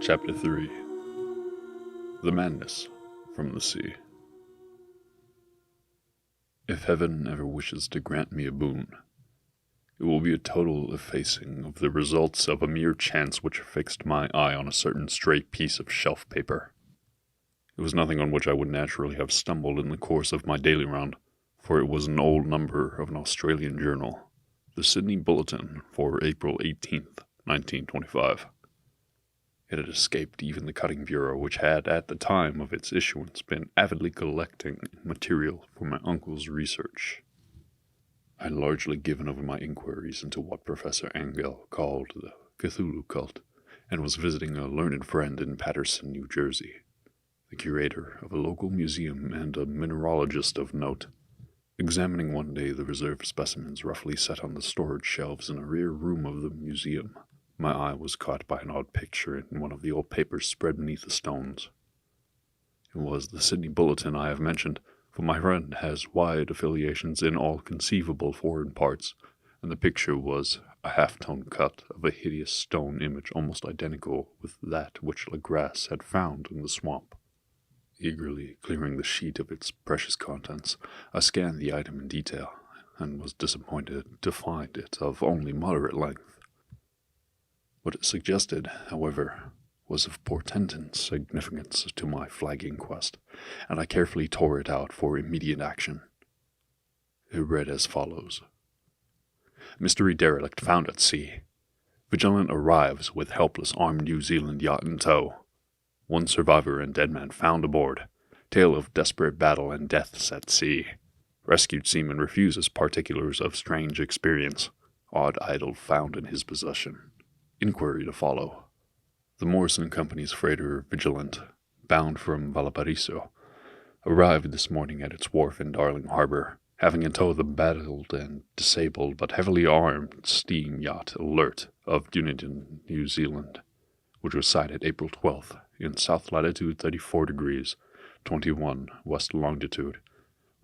Chapter 3 The Madness from the Sea. If heaven ever wishes to grant me a boon, it will be a total effacing of the results of a mere chance which fixed my eye on a certain stray piece of shelf paper. It was nothing on which I would naturally have stumbled in the course of my daily round, for it was an old number of an Australian journal, the Sydney Bulletin for April 18th, 1925. It had escaped even the cutting bureau, which had, at the time of its issuance, been avidly collecting material for my uncle's research. I had largely given over my inquiries into what Professor Angell called the Cthulhu cult, and was visiting a learned friend in Paterson, New Jersey, the curator of a local museum and a mineralogist of note. Examining one day the reserved specimens roughly set on the storage shelves in a rear room of the museum, my eye was caught by an odd picture in one of the old papers spread beneath the stones. It was the Sydney Bulletin I have mentioned, for my friend has wide affiliations in all conceivable foreign parts, and the picture was a half-tone cut of a hideous stone image almost identical with that which Legras had found in the swamp. Eagerly clearing the sheet of its precious contents, I scanned the item in detail, and was disappointed to find it of only moderate length. What it suggested, however, was of portentous significance to my flagging quest, and I carefully tore it out for immediate action. It read as follows: Mystery derelict found at sea. Vigilant arrives with helpless armed New Zealand yacht in tow. One survivor and dead man found aboard. Tale of desperate battle and deaths at sea. Rescued seaman refuses particulars of strange experience. Odd idol found in his possession. Inquiry to follow. The Morrison Company's freighter Vigilant, bound from Valparaiso, arrived this morning at its wharf in Darling Harbor, having in tow the battered and disabled but heavily armed steam yacht Alert of Dunedin, New Zealand, which was sighted April 12th in south latitude 34 degrees, 21 west longitude,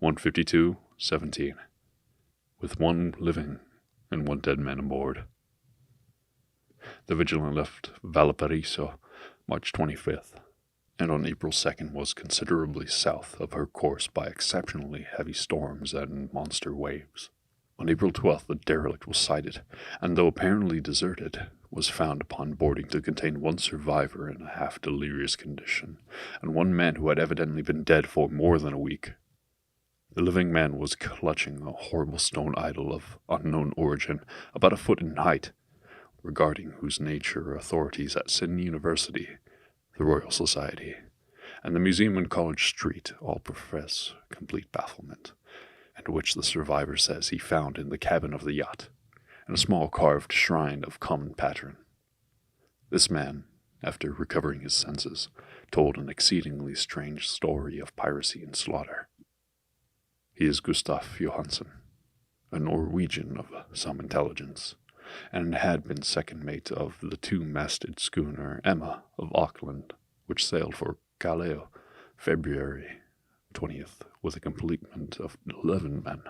152:17, with one living and one dead man aboard. The Vigilant left Valparaiso March 25th, and on April 2nd was considerably south of her course by exceptionally heavy storms and monster waves. On April 12th the derelict was sighted, and though apparently deserted, was found upon boarding to contain one survivor in a half-delirious condition, and one man who had evidently been dead for more than a week. The living man was clutching a horrible stone idol of unknown origin, about a foot in height, regarding whose nature authorities at Sydney University, the Royal Society, and the Museum in College Street all profess complete bafflement, and which the survivor says he found in the cabin of the yacht, in a small carved shrine of common pattern. This man, after recovering his senses, told an exceedingly strange story of piracy and slaughter. He is Gustav Johansen, a Norwegian of some intelligence, and had been second mate of the two-masted schooner Emma of Auckland, which sailed for Callao February 20th with a complement of 11 men.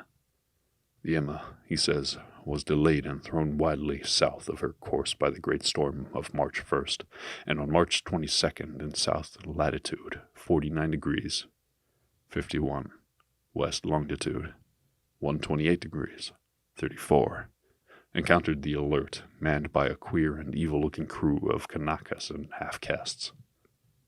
The Emma, he says, was delayed and thrown widely south of her course by the great storm of March 1st, and on March 22nd in south latitude 49 degrees, 51 west longitude, 128 degrees, 34, encountered the Alert, manned by a queer and evil-looking crew of Kanakas and half-castes.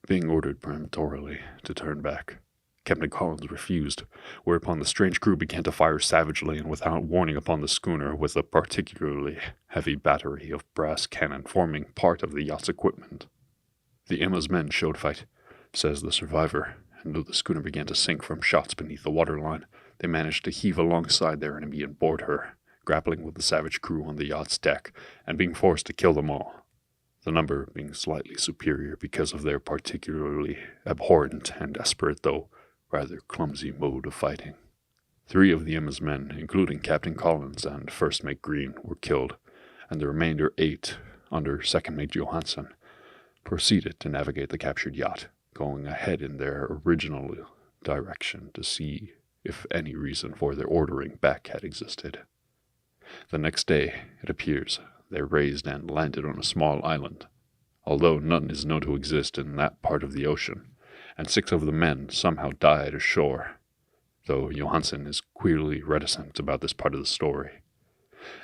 Being ordered peremptorily to turn back, Captain Collins refused, whereupon the strange crew began to fire savagely and without warning upon the schooner with a particularly heavy battery of brass cannon forming part of the yacht's equipment. The Emma's men showed fight, says the survivor, and though the schooner began to sink from shots beneath the waterline, they managed to heave alongside their enemy and board her, grappling with the savage crew on the yacht's deck, and being forced to kill them all, the number being slightly superior because of their particularly abhorrent and desperate, though rather clumsy mode of fighting. 3 of the Emma's men, including Captain Collins and First Mate Green, were killed, and the remainder 8, under Second Mate Johansen, proceeded to navigate the captured yacht, going ahead in their original direction to see if any reason for their ordering back had existed. The next day, it appears, they raised and landed on a small island, although none is known to exist in that part of the ocean, and 6 of the men somehow died ashore, though Johansen is queerly reticent about this part of the story,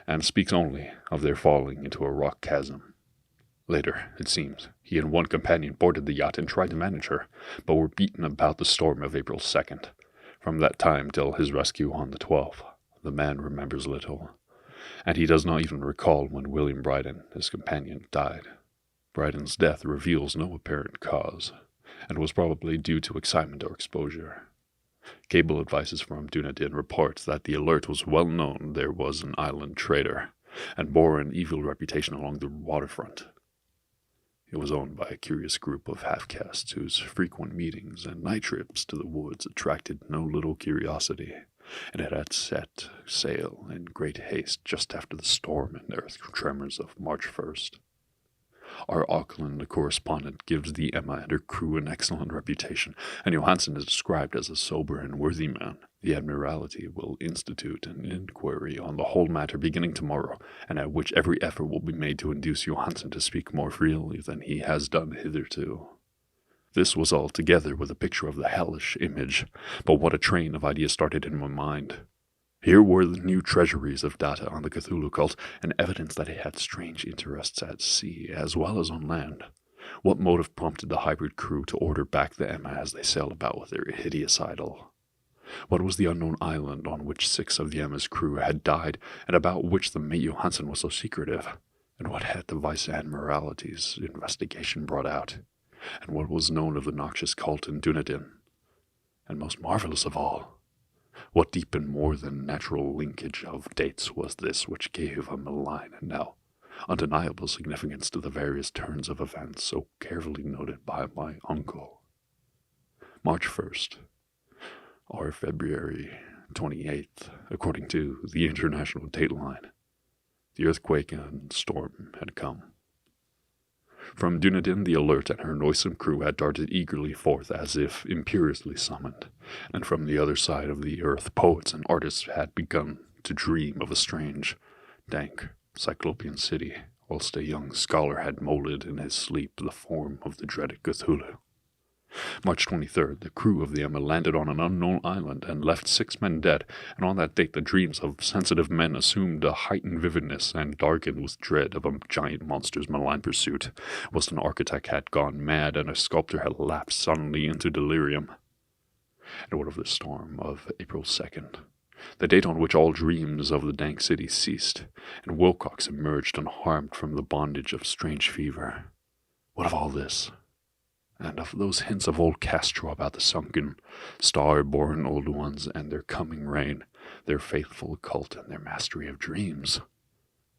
and speaks only of their falling into a rock chasm. Later, it seems, he and one companion boarded the yacht and tried to manage her, but were beaten about the storm of April 2nd. From that time till his rescue on the 12th, the man remembers little, and he does not even recall when William Bryden, his companion, died. Bryden's death reveals no apparent cause, and was probably due to excitement or exposure. Cable advices from Dunedin reports that the Alert was well known there was an island trader, and bore an evil reputation along the waterfront. It was owned by a curious group of half-castes whose frequent meetings and night trips to the woods attracted no little curiosity, and it had set sail in great haste just after the storm and earth tremors of March 1st. Our Auckland correspondent gives the Emma and her crew an excellent reputation, and Johansen is described as a sober and worthy man. The Admiralty will institute an inquiry on the whole matter beginning tomorrow, and at which every effort will be made to induce Johansen to speak more freely than he has done hitherto. This was all together with a picture of the hellish image, but what a train of ideas started in my mind. Here were the new treasuries of data on the Cthulhu cult, and evidence that it had strange interests at sea as well as on land. What motive prompted the hybrid crew to order back the Emma as they sailed about with their hideous idol? What was the unknown island on which 6 of the Emma's crew had died, and about which the mate Johansen was so secretive? And what had the Vice Admiralty's investigation brought out? And what was known of the noxious cult in Dunedin? And most marvelous of all, what deep and more than natural linkage of dates was this which gave a malign and now undeniable significance to the various turns of events so carefully noted by my uncle? March 1st, or February 28th, according to the international dateline. The earthquake and storm had come. From Dunedin, the Alert and her noisome crew had darted eagerly forth as if imperiously summoned, and from the other side of the earth poets and artists had begun to dream of a strange, dank, cyclopean city, whilst a young scholar had molded in his sleep the form of the dreaded Cthulhu. March 23rd, the crew of the Emma landed on an unknown island and left 6 men dead, and on that date the dreams of sensitive men assumed a heightened vividness and darkened with dread of a giant monster's malign pursuit, whilst an architect had gone mad and a sculptor had lapsed suddenly into delirium. And what of the storm of April 2nd, the date on which all dreams of the dank city ceased, and Wilcox emerged unharmed from the bondage of strange fever? What of all this? And of those hints of old Castro about the sunken, star-born old ones and their coming reign, their faithful cult and their mastery of dreams?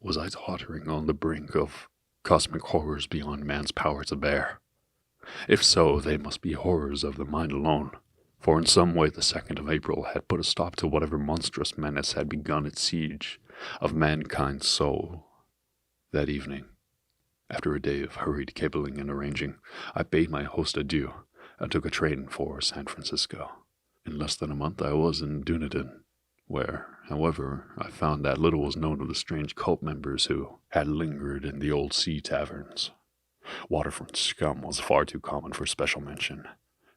Was I tottering on the brink of cosmic horrors beyond man's power to bear? If so, they must be horrors of the mind alone, for in some way the 2nd of April had put a stop to whatever monstrous menace had begun its siege of mankind's soul. That evening, after a day of hurried cabling and arranging, I bade my host adieu and took a train for San Francisco. In less than a month I was in Dunedin, where, however, I found that little was known of the strange cult members who had lingered in the old sea taverns. Waterfront scum was far too common for special mention,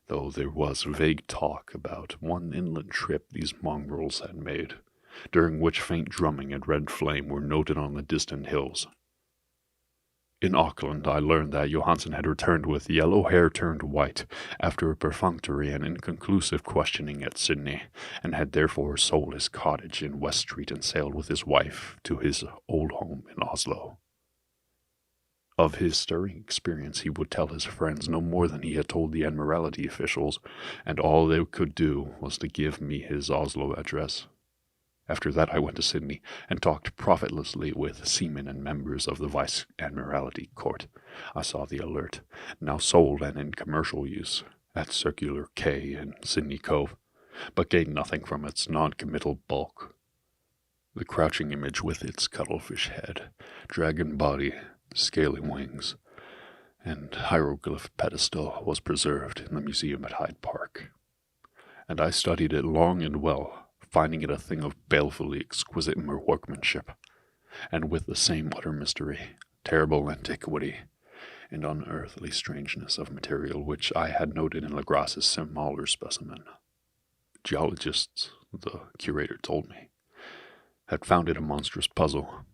though there was vague talk about one inland trip these mongrels had made, during which faint drumming and red flame were noted on the distant hills. In Auckland, I learned that Johansen had returned with yellow hair turned white after a perfunctory and inconclusive questioning at Sydney, and had therefore sold his cottage in West Street and sailed with his wife to his old home in Oslo. Of his stirring experience he would tell his friends no more than he had told the Admiralty officials, and all they could do was to give me his Oslo address. After that I went to Sydney and talked profitlessly with seamen and members of the Vice Admiralty Court. I saw the Alert, now sold and in commercial use, at Circular Quay in Sydney Cove, but gained nothing from its non-committal bulk. The crouching image with its cuttlefish head, dragon body, scaly wings, and hieroglyph pedestal was preserved in the museum at Hyde Park, and I studied it long and well, finding it a thing of balefully exquisite workmanship, and with the same utter mystery, terrible antiquity, and unearthly strangeness of material which I had noted in Legras's smaller specimen. Geologists, the curator told me, had found it a monstrous puzzle,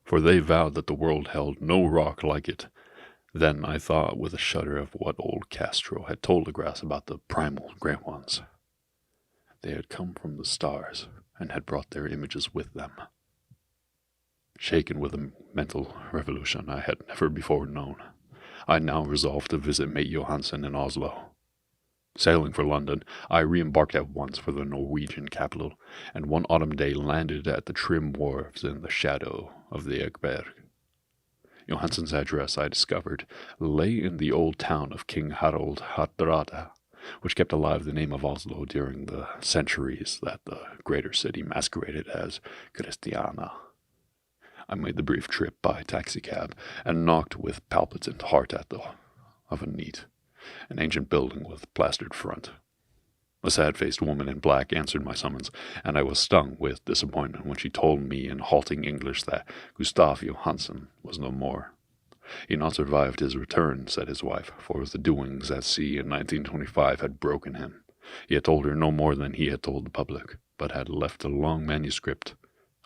for they vowed that the world held no rock like it. Then I thought with a shudder of what old Castro had told Legras about the primal great ones. They had come from the stars, and had brought their images with them. Shaken with a mental revolution I had never before known, I now resolved to visit mate Johansen in Oslo. Sailing for London, I re-embarked at once for the Norwegian capital, and one autumn day landed at the trim wharves in the shadow of the Egberg. Johansen's address, I discovered, lay in the old town of King Harald Hardrada, which kept alive the name of Oslo during the centuries that the greater city masqueraded as Christiania. I made the brief trip by taxicab, and knocked with palpitant heart at the door of an ancient building with plastered front. A sad-faced woman in black answered my summons, and I was stung with disappointment when she told me in halting English that Gustav Johansen was no more. He had not survived his return, said his wife, for the doings at sea in 1925 had broken him. He had told her no more than he had told the public, but had left a long manuscript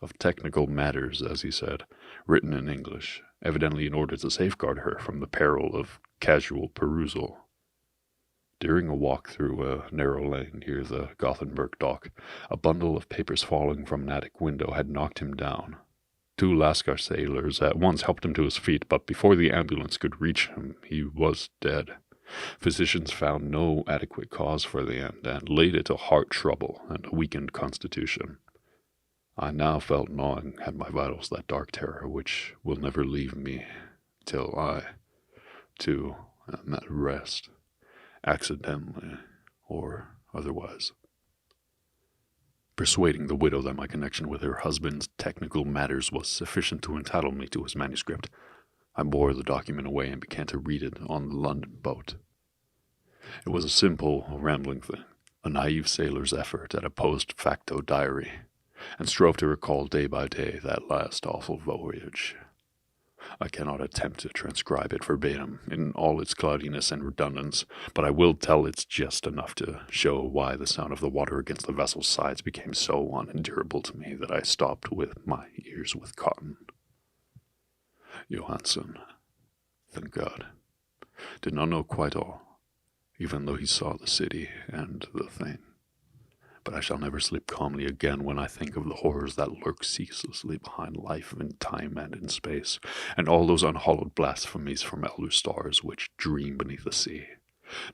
of technical matters, as he said, written in English, evidently in order to safeguard her from the peril of casual perusal. During a walk through a narrow lane near the Gothenburg dock, a bundle of papers falling from an attic window had knocked him down. 2 Lascar sailors at once helped him to his feet, but before the ambulance could reach him, he was dead. Physicians found no adequate cause for the end, and laid it to heart trouble and a weakened constitution. I now felt gnawing at my vitals that dark terror which will never leave me till I, too, am at rest, accidentally or otherwise. Persuading the widow that my connection with her husband's technical matters was sufficient to entitle me to his manuscript, I bore the document away and began to read it on the London boat. It was a simple, rambling thing, a naive sailor's effort at a post-facto diary, and strove to recall day by day that last awful voyage. I cannot attempt to transcribe it verbatim in all its cloudiness and redundance, but I will tell its gist enough to show why the sound of the water against the vessel's sides became so unendurable to me that I stopped with my ears with cotton. Johansen, thank God, did not know quite all, even though he saw the city and the thing. But I shall never sleep calmly again when I think of the horrors that lurk ceaselessly behind life in time and in space, and all those unhallowed blasphemies from elder stars which dream beneath the sea,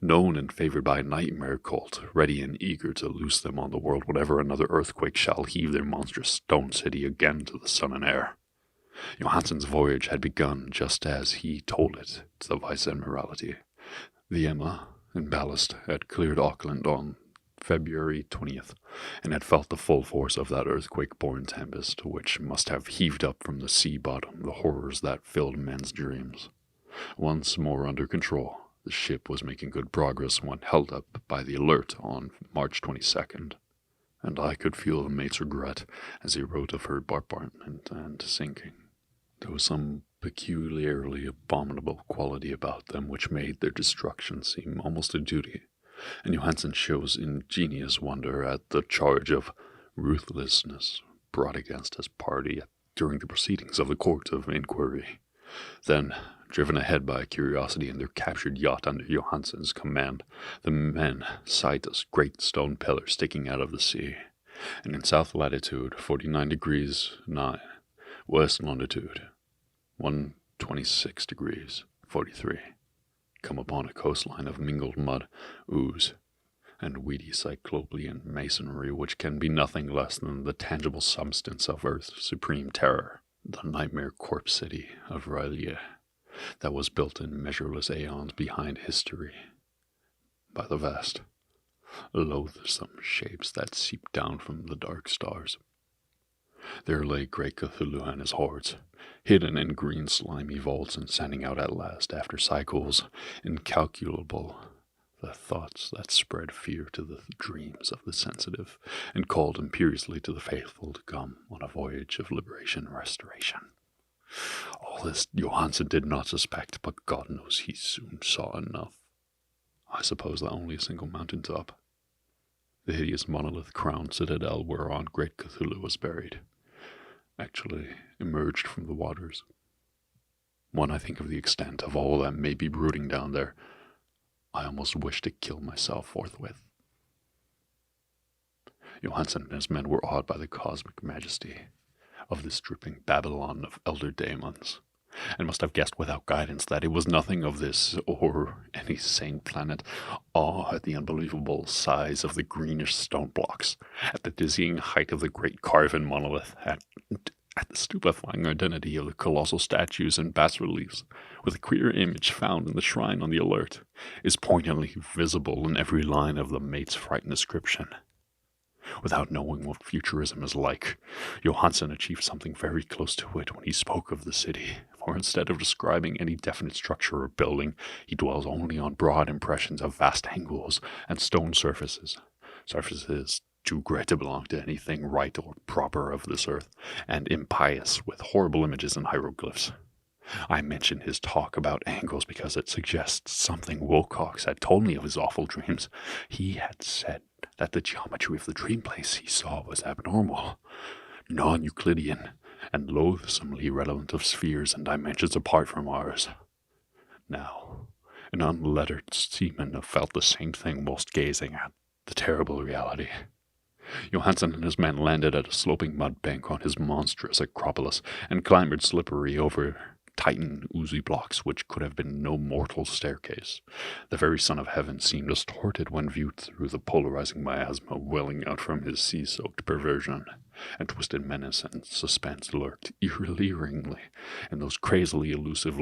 known and favored by a nightmare cult, ready and eager to loose them on the world whenever another earthquake shall heave their monstrous stone city again to the sun and air. Johansen's voyage had begun just as he told it to the Vice Admiralty. The Emma, in ballast, had cleared Auckland on February 20th, and had felt the full force of that earthquake-born tempest, which must have heaved up from the sea bottom the horrors that filled men's dreams. Once more under control, the ship was making good progress when held up by the Alert on March 22nd, and I could feel the mate's regret as he wrote of her bombardment and sinking. There was some peculiarly abominable quality about them which made their destruction seem almost a duty, and Johansen shows ingenious wonder at the charge of ruthlessness brought against his party during the proceedings of the Court of Inquiry. Then, driven ahead by curiosity in their captured yacht under Johansen's command, the men sight a great stone pillar sticking out of the sea, and in south latitude 49 degrees 9, west longitude 126 degrees 43. Come upon a coastline of mingled mud, ooze, and weedy cyclopean masonry which can be nothing less than the tangible substance of Earth's supreme terror, the nightmare corpse city of R'lyeh, that was built in measureless aeons behind history by the vast, loathsome shapes that seep down from the dark stars. There lay great Cthulhu and his hordes, hidden in green slimy vaults and sending out at last, after cycles incalculable, the thoughts that spread fear to the dreams of the sensitive, and called imperiously to the faithful to come on a voyage of liberation and restoration. All this Johansen did not suspect, but God knows he soon saw enough. I suppose that only a single mountaintop, the hideous monolith-crowned citadel whereon great Cthulhu was buried, actually emerged from the waters. When I think of the extent of all that may be brooding down there, I almost wish to kill myself forthwith. Johansen and his men were awed by the cosmic majesty of this dripping Babylon of elder daemons, and must have guessed without guidance that it was nothing of this or any sane planet. Awe at the unbelievable size of the greenish stone blocks, at the dizzying height of the great carven monolith, at the stupefying identity of the colossal statues and bas-reliefs, with a queer image found in the shrine on the alert, is poignantly visible in every line of the mate's frightened description. Without knowing what futurism is like, Johansen achieved something very close to it when he spoke of the city, for instead of describing any definite structure or building, he dwells only on broad impressions of vast angles and stone surfaces too great to belong to anything right or proper of this earth, and impious with horrible images and hieroglyphs. I mention his talk about angles because it suggests something Wilcox had told me of his awful dreams. He had said that the geometry of the dream place he saw was abnormal, non-Euclidean, and loathsomely redolent of spheres and dimensions apart from ours. Now, an unlettered seaman felt the same thing whilst gazing at the terrible reality. Johansen and his men landed at a sloping mud bank on his monstrous acropolis and clambered slippery over Titan oozy blocks which could have been no mortal staircase. The very son of heaven seemed distorted when viewed through the polarizing miasma welling out from his sea-soaked perversion, and twisted menace and suspense lurked eerily in those crazily elusive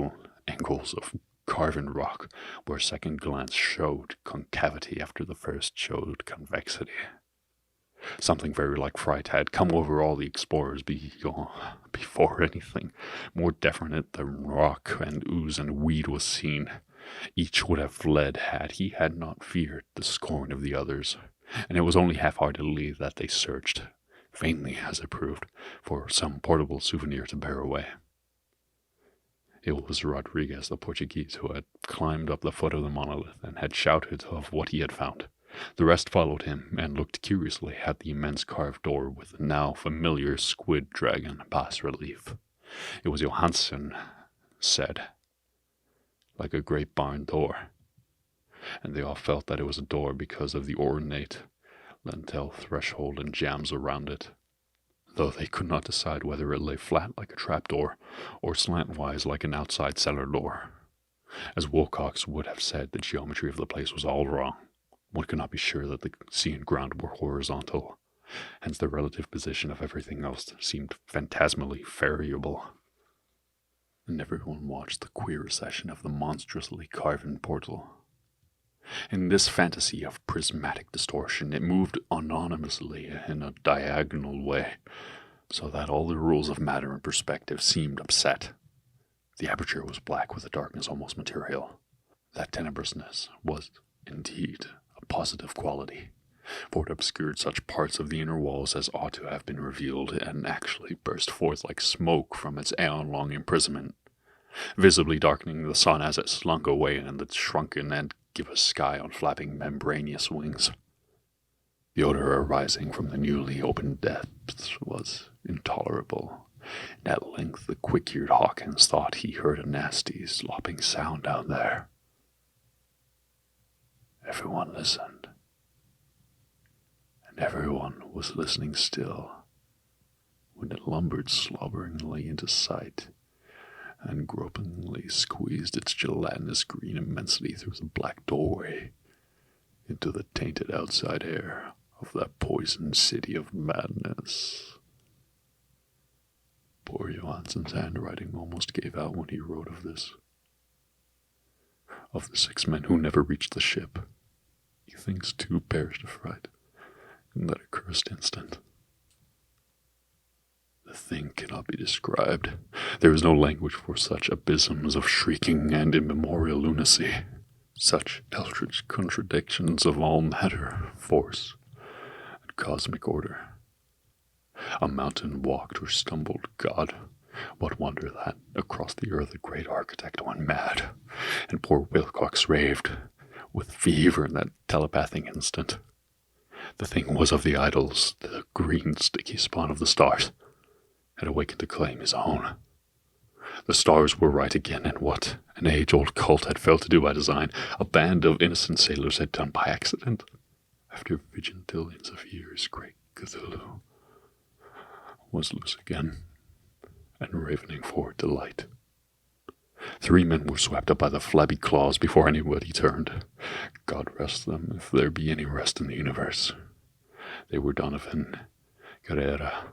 angles of carven rock where second glance showed concavity after the first showed convexity. Something very like fright had come over all the explorers before anything more definite than rock and ooze and weed was seen. Each would have fled had he not feared the scorn of the others, and it was only half-heartedly that they searched, vainly as it proved, for some portable souvenir to bear away. It was Rodriguez, the Portuguese, who had climbed up the foot of the monolith and had shouted of what he had found. The rest followed him and looked curiously at the immense carved door with the now familiar squid dragon bas-relief. It was, Johansen said, like a great barn door, and they all felt that it was a door because of the ornate lintel threshold and jambs around it, though they could not decide whether it lay flat like a trapdoor or slantwise like an outside cellar door. As Wilcox would have said, the geometry of the place was all wrong. One could not be sure that the sea and ground were horizontal, hence the relative position of everything else seemed phantasmally variable. And everyone watched the queer recession of the monstrously carven portal. In this fantasy of prismatic distortion, it moved anonymously in a diagonal way, so that all the rules of matter and perspective seemed upset. The aperture was black with a darkness almost material. That tenebrousness was, indeed, a positive quality, for it obscured such parts of the inner walls as ought to have been revealed, and actually burst forth like smoke from its aeon-long imprisonment, visibly darkening the sun as it slunk away in the shrunken and gibbous sky on flapping membranous wings. The odor arising from the newly opened depths was intolerable, and at length the quick-eared Hawkins thought he heard a nasty, slopping sound down there. Everyone listened, and everyone was listening still, when it lumbered slobberingly into sight, and gropingly squeezed its gelatinous green immensity through the black doorway into the tainted outside air of that poisoned city of madness. Poor Johansen's handwriting almost gave out when he wrote of this. Of the 6 men who never reached the ship, he thinks 2 perished of fright in that accursed instant. The thing cannot be described. There is no language for such abysms of shrieking and immemorial lunacy, such eldritch contradictions of all matter, force, and cosmic order. A mountain walked or stumbled God, What wonder that across the earth a great architect went mad, and poor Wilcox raved with fever in that telepathic instant. The thing was of the idols, the green sticky spawn of the stars, had awakened to claim his own. The stars were right again, and what an age-old cult had failed to do by design, a band of innocent sailors had done by accident. After vigintillions of years, great Cthulhu was loose again, and ravening for delight. 3 men were swept up by the flabby claws before anybody turned. God rest them, if there be any rest in the universe. They were Donovan, Carrera,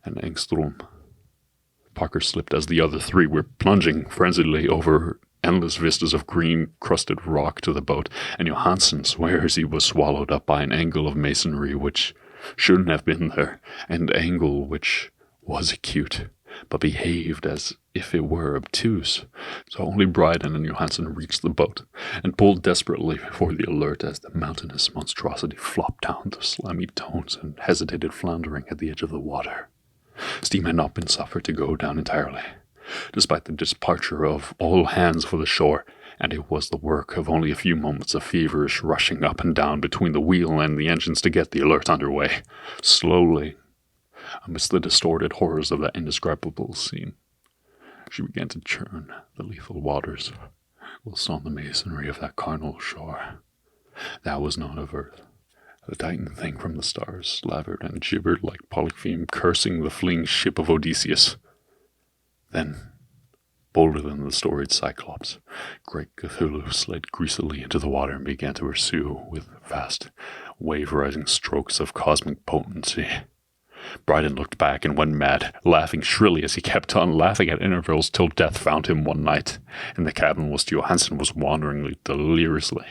and Engstrom. Parker slipped as the other 3 were plunging frenziedly over endless vistas of green-crusted rock to the boat, and Johansen swears he was swallowed up by an angle of masonry which shouldn't have been there, an angle which was acute, but behaved as if it were obtuse. So only Bryden and Johansen reached the boat, and pulled desperately for the Alert as the mountainous monstrosity flopped down to slimy tones and hesitated floundering at the edge of the water. Steam had not been suffered to go down entirely, despite the departure of all hands for the shore, and it was the work of only a few moments of feverish rushing up and down between the wheel and the engines to get the Alert under way. Slowly, amidst the distorted horrors of that indescribable scene, she began to churn the lethal waters, whilst on the masonry of that carnal shore, that was not of earth, the titan thing from the stars slavered and gibbered like Polypheme cursing the fleeing ship of Odysseus. Then, bolder than the storied Cyclops, great Cthulhu slid greasily into the water and began to pursue with vast, wave-rising strokes of cosmic potency. Bryden looked back and went mad, laughing shrilly as he kept on laughing at intervals till death found him one night in the cabin whilst Johansen was wandering deliriously.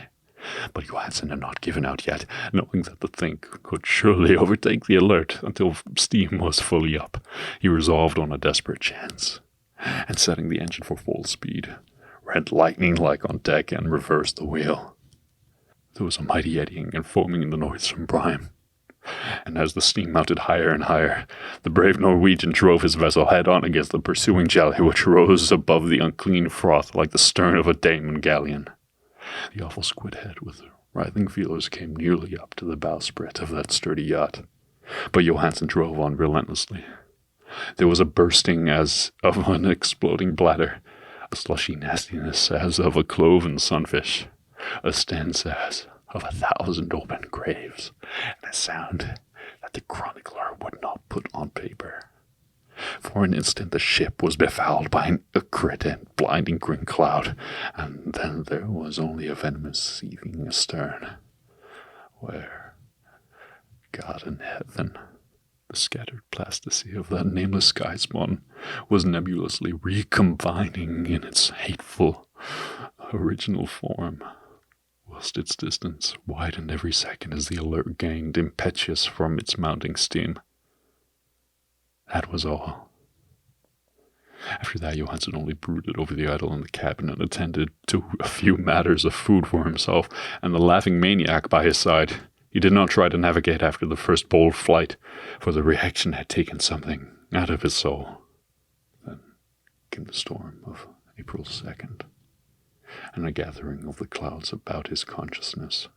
But Johansen had not given out yet, knowing that the thing could surely overtake the Alert until steam was fully up. He resolved on a desperate chance, and setting the engine for full speed, ran lightning-like on deck and reversed the wheel. There was a mighty eddying and foaming in the noisome brine, and as the steam mounted higher and higher, the brave Norwegian drove his vessel head-on against the pursuing jelly which rose above the unclean froth like the stern of a Damon galleon. The awful squid head with writhing feelers came nearly up to the bowsprit of that sturdy yacht, but Johansen drove on relentlessly. There was a bursting as of an exploding bladder, a slushy nastiness as of a cloven sunfish, a stench as of 1,000 open graves, and a sound that the chronicler would not put on paper. For an instant the ship was befouled by an acrid and blinding green cloud, and then there was only a venomous seething astern, where God in heaven, the scattered plasticity of that nameless sky spawn, was nebulously recombining in its hateful original form, whilst its distance widened every second as the Alert gained impetuous from its mounting steam. That was all. After that, Johansen only brooded over the idol in the cabin and attended to a few matters of food for himself and the laughing maniac by his side. He did not try to navigate after the first bold flight, for the reaction had taken something out of his soul. Then came the storm of April 2nd, and a gathering of the clouds about his consciousness.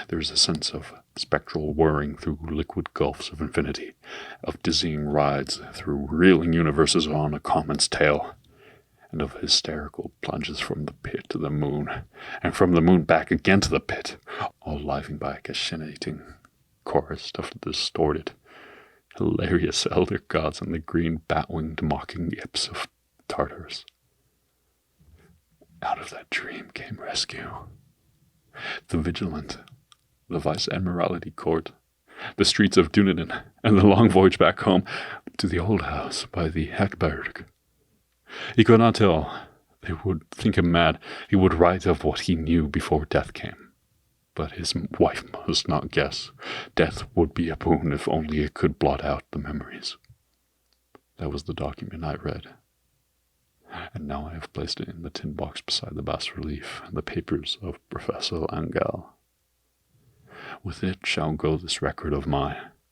There is a sense of spectral whirring through liquid gulfs of infinity, of dizzying rides through reeling universes on a comet's tail, and of hysterical plunges from the pit to the moon, and from the moon back again to the pit, all livened by a cachinnating chorus of distorted, hilarious elder gods and the green bat-winged mocking yips of Tartarus. Out of that dream came rescue. The Vigilant, the Vice-Admiralty Court, the streets of Dunedin, and the long voyage back home to the old house by the Hackberg. He could not tell. They would think him mad. He would write of what he knew before death came. But his wife must not guess. Death would be a boon if only it could blot out the memories. That was the document I read. And now I have placed it in the tin box beside the bas-relief and the papers of Professor Angel. With it shall go this record of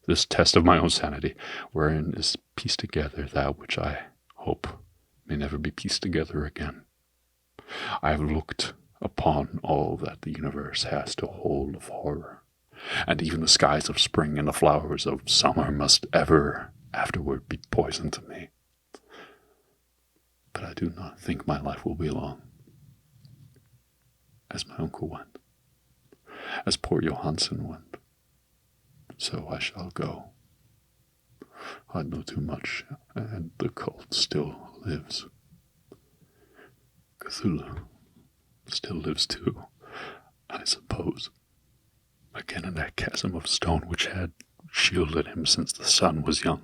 this test of my own sanity, wherein is pieced together that which I hope may never be pieced together again. I have looked upon all that the universe has to hold of horror, and even the skies of spring and the flowers of summer must ever afterward be poison to me. But I do not think my life will be long. As my uncle went, as poor Johansen went, so I shall go. I know too much, and the cult still lives. Cthulhu still lives too, I suppose. Again in that chasm of stone which had shielded him since the sun was young.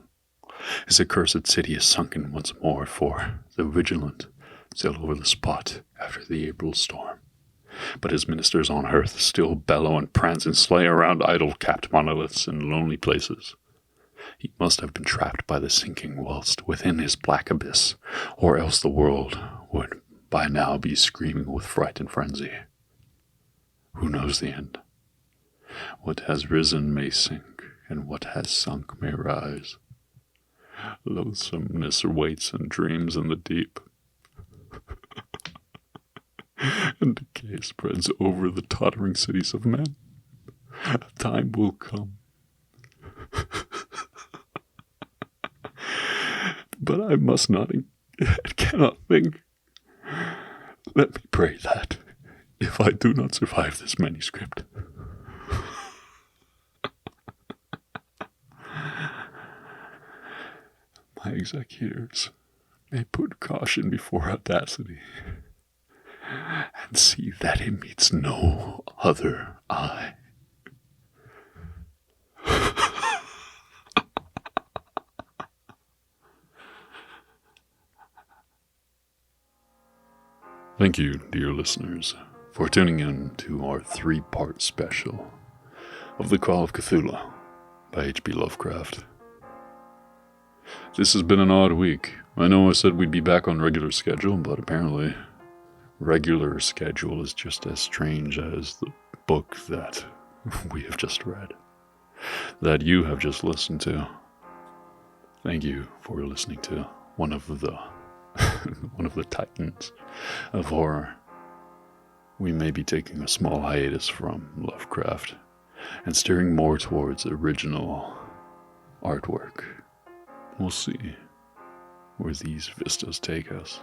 His accursed city is sunken once more, for the vigilant sail over the spot after the April storm. But his ministers on earth still bellow and prance and slay around idle capped monoliths in lonely places. He must have been trapped by the sinking whilst within his black abyss, or else the world would by now be screaming with fright and frenzy. Who knows the end? What has risen may sink, and what has sunk may rise. Loathsomeness waits and dreams in the deep, and decay spreads over the tottering cities of men. A time will come. But I must not and cannot think. Let me pray that, if I do not survive this manuscript, my executors may put caution before audacity, and see that it meets no other eye. Thank you, dear listeners, for tuning in to our 3-part special of the Call of Cthulhu by H.P. Lovecraft. This has been an odd week. I know I said we'd be back on regular schedule, but apparently regular schedule is just as strange as the book that we have just read, that you have just listened to. Thank you for listening to one of the titans of horror. We may be taking a small hiatus from Lovecraft and steering more towards original artwork. We'll see where these vistas take us.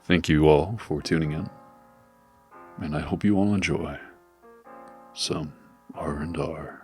Thank you all for tuning in, and I hope you all enjoy some R&R.